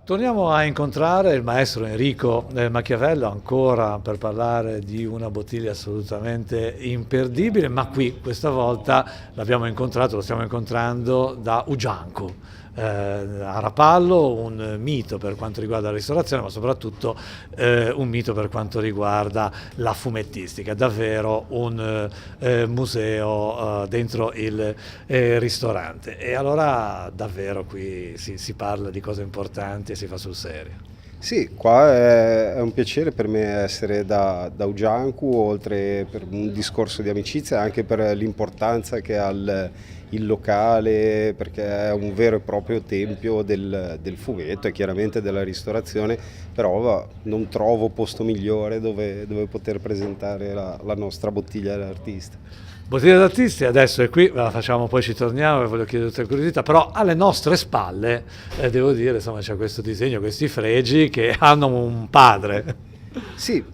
Torniamo a incontrare il maestro Enrico Machiavello ancora per parlare di una bottiglia assolutamente imperdibile, ma qui questa volta l'abbiamo incontrato, lo stiamo incontrando da Ugiancu. A Rapallo, un mito per quanto riguarda la ristorazione, ma soprattutto un mito per quanto riguarda la fumettistica, davvero un museo dentro il ristorante. E allora davvero qui si parla di cose importanti e si fa sul serio. Sì, qua è un piacere per me essere da Ugiancu, oltre per un discorso di amicizia, anche per l'importanza che ha il locale, perché è un vero e proprio tempio del fumetto e chiaramente della ristorazione, però non trovo posto migliore dove poter presentare la nostra bottiglia dell'artista. Bottiglia d'artisti adesso è qui, ve la facciamo, poi ci torniamo e voglio chiedere tutte le curiosità, però alle nostre spalle, devo dire, insomma, c'è questo disegno, questi fregi che hanno un padre. Sì,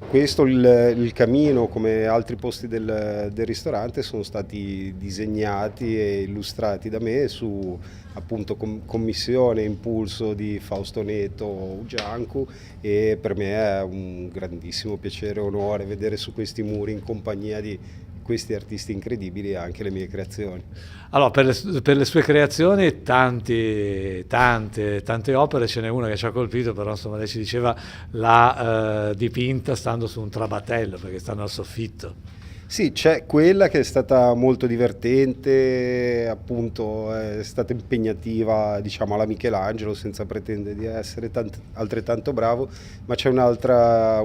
questo il camino, come altri posti del ristorante, sono stati disegnati e illustrati da me su appunto commissione e impulso di Fausto Neto Ugiancu, e per me è un grandissimo piacere e onore vedere su questi muri, in compagnia di questi artisti incredibili, anche le mie creazioni. Allora, per le sue creazioni tante opere, ce n'è una che ci ha colpito, però insomma lei ci diceva l'ha dipinta stando su un trabatello, perché stanno al soffitto. Sì, c'è quella che è stata molto divertente, appunto è stata impegnativa, diciamo, alla Michelangelo, senza pretendere di essere altrettanto bravo, ma c'è un'altra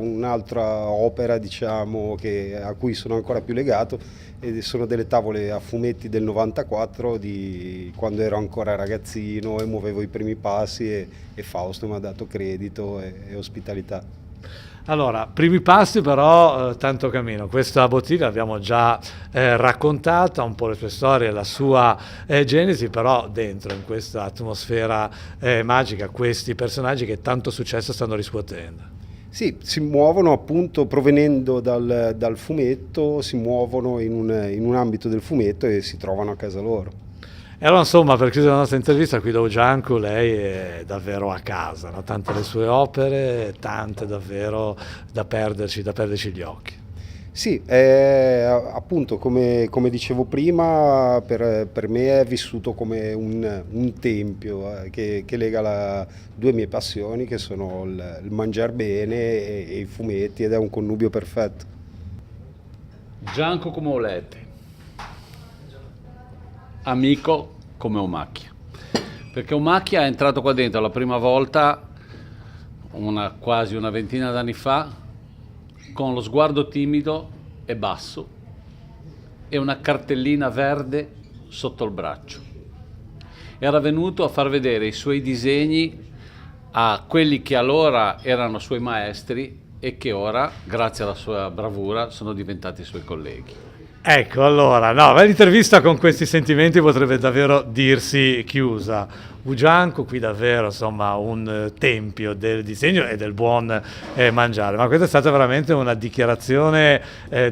opera, diciamo, a cui sono ancora più legato, e sono delle tavole a fumetti del 94, di quando ero ancora ragazzino e muovevo i primi passi, e Fausto mi ha dato credito e ospitalità. Allora, primi passi però, tanto cammino. Questa bottiglia l'abbiamo già raccontata, un po' le sue storie, la sua genesi, però dentro, in questa atmosfera magica, questi personaggi che tanto successo stanno riscuotendo. Sì, si muovono appunto provenendo dal fumetto, si muovono in un ambito del fumetto e si trovano a casa loro. E allora insomma, per chiudere la nostra intervista qui da Ugiancu, lei è davvero a casa, no? Tante le sue opere, tante davvero da perderci gli occhi. Sì, appunto come dicevo prima, per me è vissuto come un tempio che lega due mie passioni, che sono il mangiar bene e i fumetti, ed è un connubio perfetto. Gianco come Olete, amico come Omacchia, perché Omacchia è entrato qua dentro la prima volta quasi una ventina d'anni fa, con lo sguardo timido e basso e una cartellina verde sotto il braccio. Era venuto a far vedere i suoi disegni a quelli che allora erano suoi maestri e che ora, grazie alla sua bravura, sono diventati suoi colleghi. Ecco, allora, no, l'intervista con questi sentimenti potrebbe davvero dirsi chiusa. Ugiancu qui davvero, insomma, un tempio del disegno e del buon mangiare, ma questa è stata veramente una dichiarazione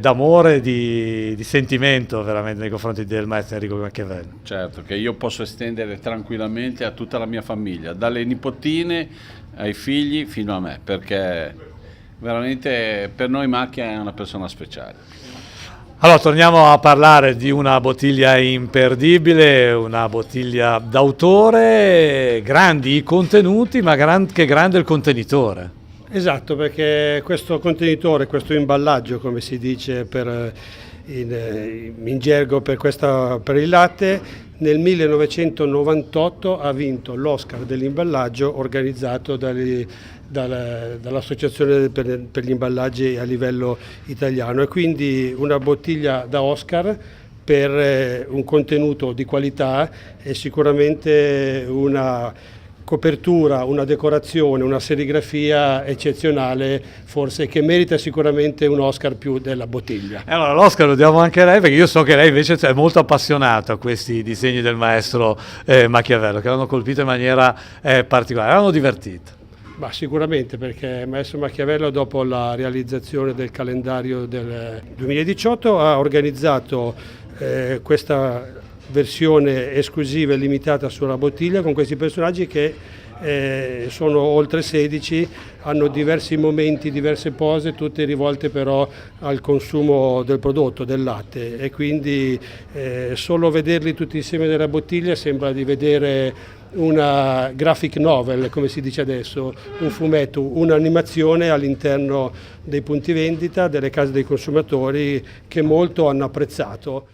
d'amore, di sentimento veramente nei confronti del maestro Enrico Machiavello. Certo, che io posso estendere tranquillamente a tutta la mia famiglia, dalle nipotine ai figli fino a me, perché veramente per noi Macchia è una persona speciale. Allora, torniamo a parlare di una bottiglia imperdibile, una bottiglia d'autore, grandi i contenuti, ma che grande il contenitore. Esatto, perché questo contenitore, questo imballaggio, come si dice in gergo per il latte, nel 1998 ha vinto l'Oscar dell'imballaggio organizzato dall'Associazione per gli imballaggi a livello italiano, e quindi una bottiglia da Oscar per un contenuto di qualità e sicuramente una copertura, una decorazione, una serigrafia eccezionale, forse, che merita sicuramente un Oscar più della bottiglia. Allora l'Oscar lo diamo anche a lei, perché io so che lei invece è molto appassionato a questi disegni del maestro Machiavello, che l'hanno colpito in maniera particolare, l'hanno divertito. Ma sicuramente, perché Maestro Machiavello, dopo la realizzazione del calendario del 2018, ha organizzato questa versione esclusiva e limitata sulla bottiglia con questi personaggi che sono oltre 16, hanno diversi momenti, diverse pose, tutte rivolte però al consumo del prodotto, del latte, e quindi solo vederli tutti insieme nella bottiglia sembra di vedere una graphic novel, come si dice adesso, un fumetto, un'animazione all'interno dei punti vendita, delle case dei consumatori, che molto hanno apprezzato.